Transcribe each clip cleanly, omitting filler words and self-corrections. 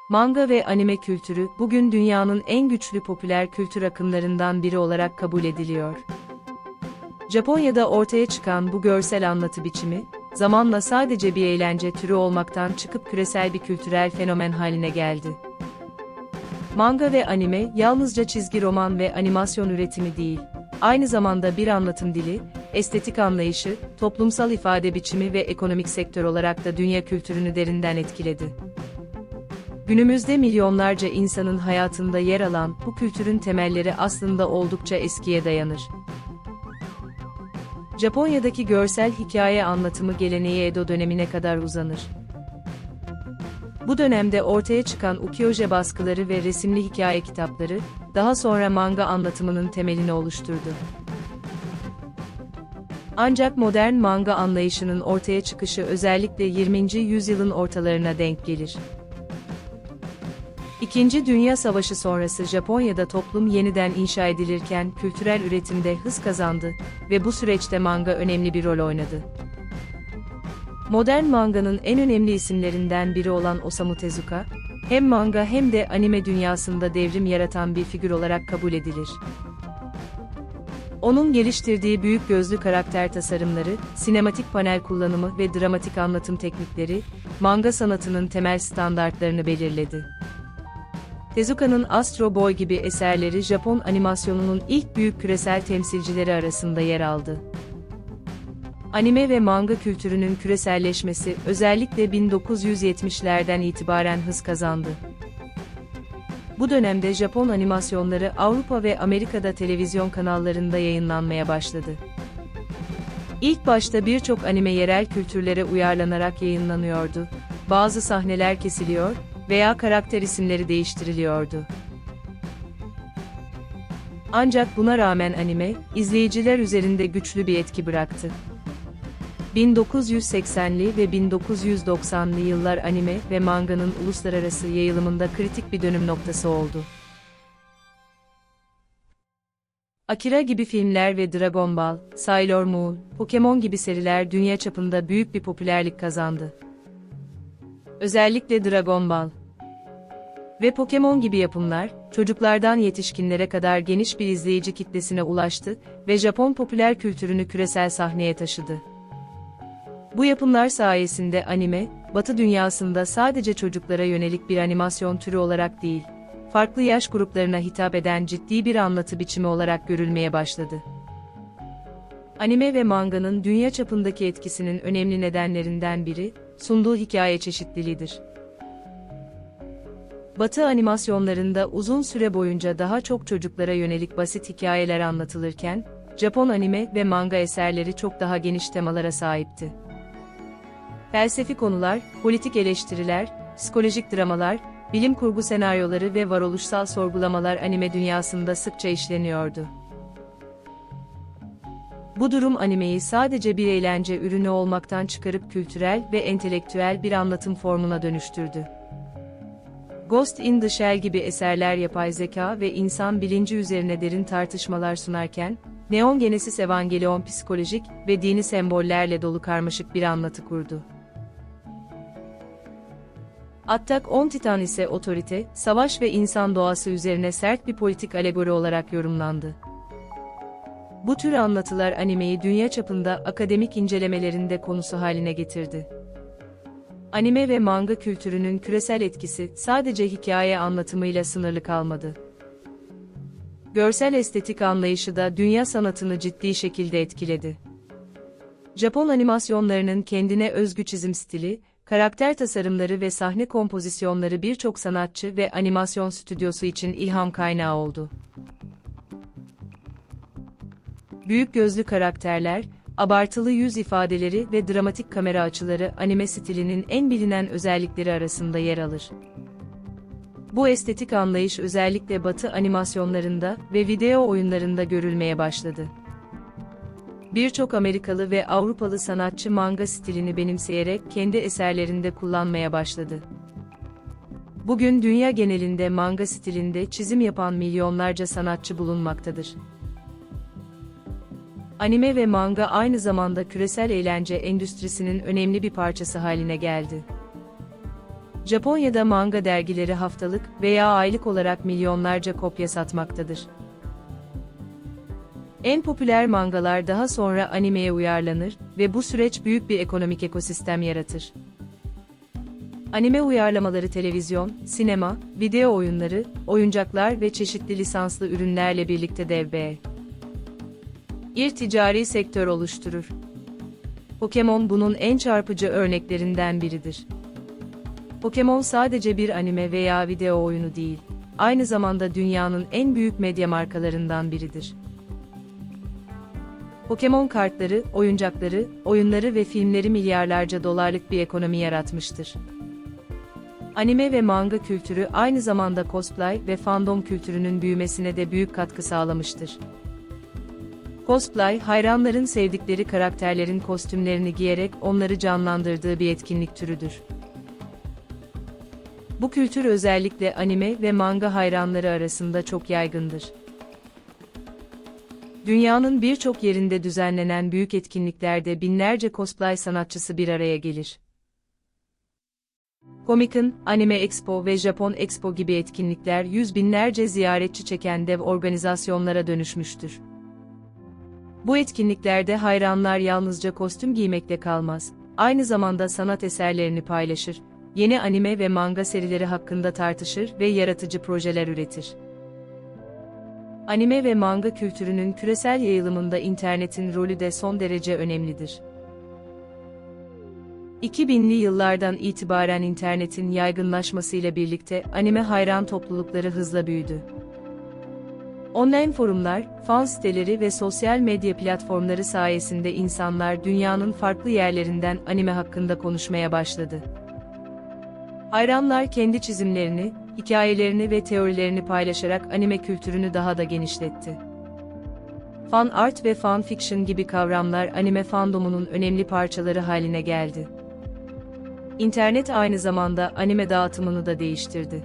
Manga ve anime kültürü bugün dünyanın en güçlü popüler kültür akımlarından biri olarak kabul ediliyor. Japonya'da ortaya çıkan bu görsel anlatı biçimi, zamanla sadece bir eğlence türü olmaktan çıkıp küresel bir kültürel fenomen haline geldi. Manga ve anime yalnızca çizgi roman ve animasyon üretimi değil, aynı zamanda bir anlatım dili, estetik anlayışı, toplumsal ifade biçimi ve ekonomik sektör olarak da dünya kültürünü derinden etkiledi. Günümüzde milyonlarca insanın hayatında yer alan bu kültürün temelleri aslında oldukça eskiye dayanır. Japonya'daki görsel hikaye anlatımı geleneği Edo dönemine kadar uzanır. Bu dönemde ortaya çıkan ukiyo-e baskıları ve resimli hikaye kitapları, daha sonra manga anlatımının temelini oluşturdu. Ancak modern manga anlayışının ortaya çıkışı özellikle 20. yüzyılın ortalarına denk gelir. İkinci Dünya Savaşı sonrası Japonya'da toplum yeniden inşa edilirken kültürel üretimde hız kazandı ve bu süreçte manga önemli bir rol oynadı. Modern manganın en önemli isimlerinden biri olan Osamu Tezuka, hem manga hem de anime dünyasında devrim yaratan bir figür olarak kabul edilir. Onun geliştirdiği büyük gözlü karakter tasarımları, sinematik panel kullanımı ve dramatik anlatım teknikleri, manga sanatının temel standartlarını belirledi. Tezuka'nın Astro Boy gibi eserleri Japon animasyonunun ilk büyük küresel temsilcileri arasında yer aldı. Anime ve manga kültürünün küreselleşmesi özellikle 1970'lerden itibaren hız kazandı. Bu dönemde Japon animasyonları Avrupa ve Amerika'da televizyon kanallarında yayınlanmaya başladı. İlk başta birçok anime yerel kültürlere uyarlanarak yayınlanıyordu. Bazı sahneler kesiliyor veya karakter isimleri değiştiriliyordu. Ancak buna rağmen anime, izleyiciler üzerinde güçlü bir etki bıraktı. 1980'li ve 1990'lı yıllar anime ve manganın uluslararası yayılımında kritik bir dönüm noktası oldu. Akira gibi filmler ve Dragon Ball, Sailor Moon, Pokemon gibi seriler dünya çapında büyük bir popülerlik kazandı. Özellikle Dragon Ball ve Pokemon gibi yapımlar, çocuklardan yetişkinlere kadar geniş bir izleyici kitlesine ulaştı ve Japon popüler kültürünü küresel sahneye taşıdı. Bu yapımlar sayesinde anime, Batı dünyasında sadece çocuklara yönelik bir animasyon türü olarak değil, farklı yaş gruplarına hitap eden ciddi bir anlatı biçimi olarak görülmeye başladı. Anime ve manganın dünya çapındaki etkisinin önemli nedenlerinden biri, sunduğu hikaye çeşitliliğidir. Batı animasyonlarında uzun süre boyunca daha çok çocuklara yönelik basit hikayeler anlatılırken, Japon anime ve manga eserleri çok daha geniş temalara sahipti. Felsefi konular, politik eleştiriler, psikolojik dramalar, bilim kurgu senaryoları ve varoluşsal sorgulamalar anime dünyasında sıkça işleniyordu. Bu durum animeyi sadece bir eğlence ürünü olmaktan çıkarıp kültürel ve entelektüel bir anlatım formuna dönüştürdü. Ghost in the Shell gibi eserler yapay zeka ve insan bilinci üzerine derin tartışmalar sunarken, Neon Genesis Evangelion psikolojik ve dini sembollerle dolu karmaşık bir anlatı kurdu. Attack on Titan ise otorite, savaş ve insan doğası üzerine sert bir politik alegori olarak yorumlandı. Bu tür anlatılar animeyi dünya çapında akademik incelemelerinde konusu haline getirdi. Anime ve manga kültürünün küresel etkisi sadece hikaye anlatımıyla sınırlı kalmadı. Görsel estetik anlayışı da dünya sanatını ciddi şekilde etkiledi. Japon animasyonlarının kendine özgü çizim stili, karakter tasarımları ve sahne kompozisyonları birçok sanatçı ve animasyon stüdyosu için ilham kaynağı oldu. Büyük gözlü karakterler, abartılı yüz ifadeleri ve dramatik kamera açıları anime stilinin en bilinen özellikleri arasında yer alır. Bu estetik anlayış özellikle Batı animasyonlarında ve video oyunlarında görülmeye başladı. Birçok Amerikalı ve Avrupalı sanatçı manga stilini benimseyerek kendi eserlerinde kullanmaya başladı. Bugün dünya genelinde manga stilinde çizim yapan milyonlarca sanatçı bulunmaktadır. Anime ve manga aynı zamanda küresel eğlence endüstrisinin önemli bir parçası haline geldi. Japonya'da manga dergileri haftalık veya aylık olarak milyonlarca kopya satmaktadır. En popüler mangalar daha sonra animeye uyarlanır ve bu süreç büyük bir ekonomik ekosistem yaratır. Anime uyarlamaları televizyon, sinema, video oyunları, oyuncaklar ve çeşitli lisanslı ürünlerle birlikte dev bir ticari sektör oluşturur. Pokémon bunun en çarpıcı örneklerinden biridir. Pokémon sadece bir anime veya video oyunu değil, aynı zamanda dünyanın en büyük medya markalarından biridir. Pokémon kartları, oyuncakları, oyunları ve filmleri milyarlarca dolarlık bir ekonomi yaratmıştır. Anime ve manga kültürü aynı zamanda cosplay ve fandom kültürünün büyümesine de büyük katkı sağlamıştır. Cosplay, hayranların sevdikleri karakterlerin kostümlerini giyerek onları canlandırdığı bir etkinlik türüdür. Bu kültür özellikle anime ve manga hayranları arasında çok yaygındır. Dünyanın birçok yerinde düzenlenen büyük etkinliklerde binlerce cosplay sanatçısı bir araya gelir. Comic-Con, Anime Expo ve Japon Expo gibi etkinlikler yüz binlerce ziyaretçi çeken dev organizasyonlara dönüşmüştür. Bu etkinliklerde hayranlar yalnızca kostüm giymekle kalmaz, aynı zamanda sanat eserlerini paylaşır, yeni anime ve manga serileri hakkında tartışır ve yaratıcı projeler üretir. Anime ve manga kültürünün küresel yayılımında internetin rolü de son derece önemlidir. 2000'li yıllardan itibaren internetin yaygınlaşmasıyla birlikte anime hayran toplulukları hızla büyüdü. Online forumlar, fan siteleri ve sosyal medya platformları sayesinde insanlar dünyanın farklı yerlerinden anime hakkında konuşmaya başladı. Hayranlar kendi çizimlerini, hikayelerini ve teorilerini paylaşarak anime kültürünü daha da genişletti. Fan art ve fan fiction gibi kavramlar anime fandomunun önemli parçaları haline geldi. İnternet aynı zamanda anime dağıtımını da değiştirdi.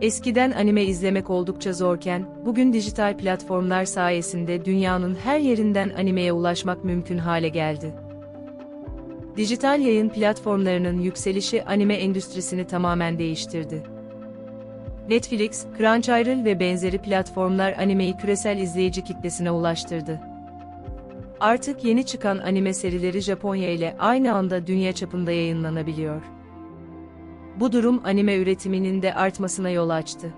Eskiden anime izlemek oldukça zorken, bugün dijital platformlar sayesinde dünyanın her yerinden animeye ulaşmak mümkün hale geldi. Dijital yayın platformlarının yükselişi anime endüstrisini tamamen değiştirdi. Netflix, Crunchyroll ve benzeri platformlar animeyi küresel izleyici kitlesine ulaştırdı. Artık yeni çıkan anime serileri Japonya ile aynı anda dünya çapında yayınlanabiliyor. Bu durum anime üretiminin de artmasına yol açtı.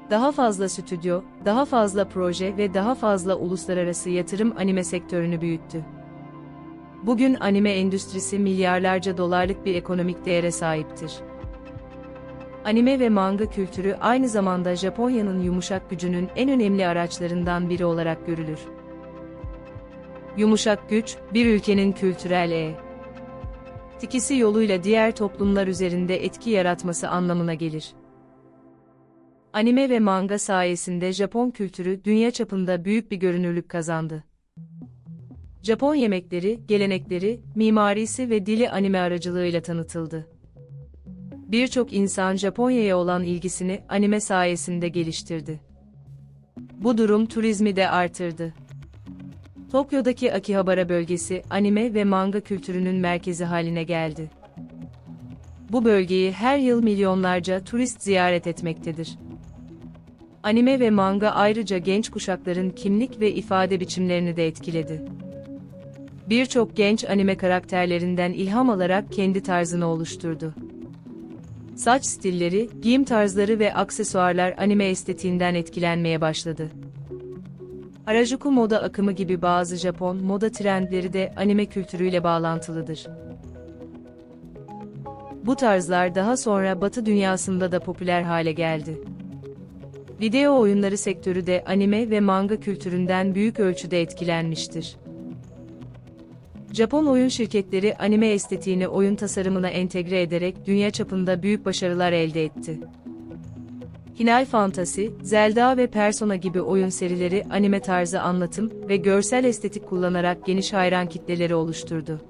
Daha fazla stüdyo, daha fazla proje ve daha fazla uluslararası yatırım anime sektörünü büyüttü. Bugün anime endüstrisi milyarlarca dolarlık bir ekonomik değere sahiptir. Anime ve manga kültürü aynı zamanda Japonya'nın yumuşak gücünün en önemli araçlarından biri olarak görülür. Yumuşak güç, bir ülkenin kültürel etkisi yoluyla diğer toplumlar üzerinde etki yaratması anlamına gelir. Anime ve manga sayesinde Japon kültürü dünya çapında büyük bir görünürlük kazandı. Japon yemekleri, gelenekleri, mimarisi ve dili anime aracılığıyla tanıtıldı. Birçok insan Japonya'ya olan ilgisini anime sayesinde geliştirdi. Bu durum turizmi de artırdı. Tokyo'daki Akihabara bölgesi anime ve manga kültürünün merkezi haline geldi. Bu bölgeyi her yıl milyonlarca turist ziyaret etmektedir. Anime ve manga ayrıca genç kuşakların kimlik ve ifade biçimlerini de etkiledi. Birçok genç anime karakterlerinden ilham alarak kendi tarzını oluşturdu. Saç stilleri, giyim tarzları ve aksesuarlar anime estetiğinden etkilenmeye başladı. Harajuku moda akımı gibi bazı Japon moda trendleri de anime kültürüyle bağlantılıdır. Bu tarzlar daha sonra Batı dünyasında da popüler hale geldi. Video oyunları sektörü de anime ve manga kültüründen büyük ölçüde etkilenmiştir. Japon oyun şirketleri anime estetiğini oyun tasarımına entegre ederek dünya çapında büyük başarılar elde etti. Final Fantasy, Zelda ve Persona gibi oyun serileri anime tarzı anlatım ve görsel estetik kullanarak geniş hayran kitleleri oluşturdu.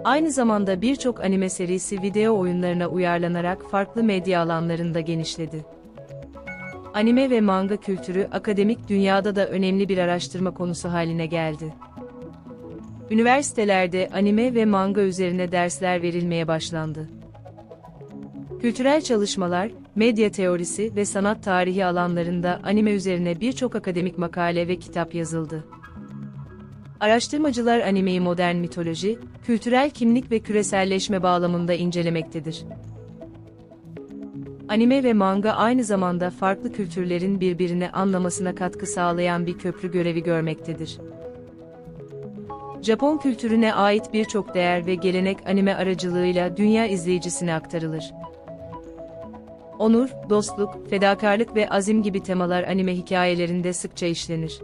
Aynı zamanda birçok anime serisi video oyunlarına uyarlanarak farklı medya alanlarında genişledi. Anime ve manga kültürü akademik dünyada da önemli bir araştırma konusu haline geldi. Üniversitelerde anime ve manga üzerine dersler verilmeye başlandı. Kültürel çalışmalar, medya teorisi ve sanat tarihi alanlarında anime üzerine birçok akademik makale ve kitap yazıldı. Araştırmacılar animeyi modern mitoloji, kültürel kimlik ve küreselleşme bağlamında incelemektedir. Anime ve manga aynı zamanda farklı kültürlerin birbirini anlamasına katkı sağlayan bir köprü görevi görmektedir. Japon kültürüne ait birçok değer ve gelenek anime aracılığıyla dünya izleyicisine aktarılır. Onur, dostluk, fedakarlık ve azim gibi temalar anime hikayelerinde sıkça işlenir.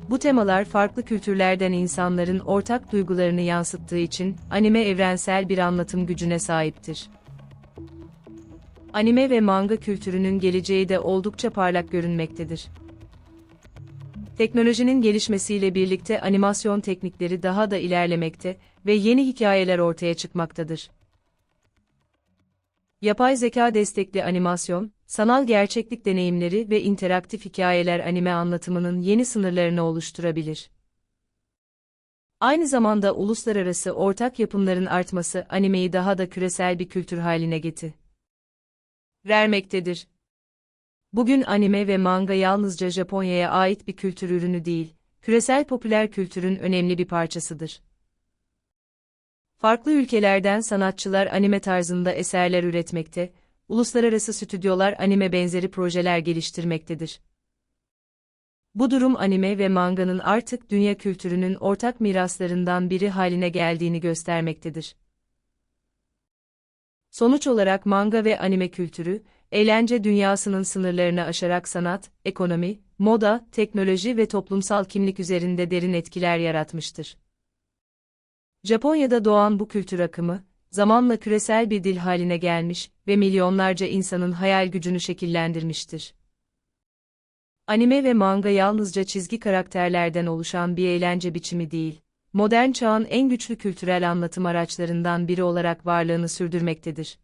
Bu temalar farklı kültürlerden insanların ortak duygularını yansıttığı için anime evrensel bir anlatım gücüne sahiptir. Anime ve manga kültürünün geleceği de oldukça parlak görünmektedir. Teknolojinin gelişmesiyle birlikte animasyon teknikleri daha da ilerlemekte ve yeni hikayeler ortaya çıkmaktadır. Yapay zeka destekli animasyon, sanal gerçeklik deneyimleri ve interaktif hikayeler anime anlatımının yeni sınırlarını oluşturabilir. Aynı zamanda uluslararası ortak yapımların artması animeyi daha da küresel bir kültür haline getirmektedir. Bugün anime ve manga yalnızca Japonya'ya ait bir kültür ürünü değil, küresel popüler kültürün önemli bir parçasıdır. Farklı ülkelerden sanatçılar anime tarzında eserler üretmekte, uluslararası stüdyolar anime benzeri projeler geliştirmektedir. Bu durum anime ve manganın artık dünya kültürünün ortak miraslarından biri haline geldiğini göstermektedir. Sonuç olarak manga ve anime kültürü, eğlence dünyasının sınırlarını aşarak sanat, ekonomi, moda, teknoloji ve toplumsal kimlik üzerinde derin etkiler yaratmıştır. Japonya'da doğan bu kültür akımı, zamanla küresel bir dil haline gelmiş ve milyonlarca insanın hayal gücünü şekillendirmiştir. Anime ve manga yalnızca çizgi karakterlerden oluşan bir eğlence biçimi değil, modern çağın en güçlü kültürel anlatım araçlarından biri olarak varlığını sürdürmektedir.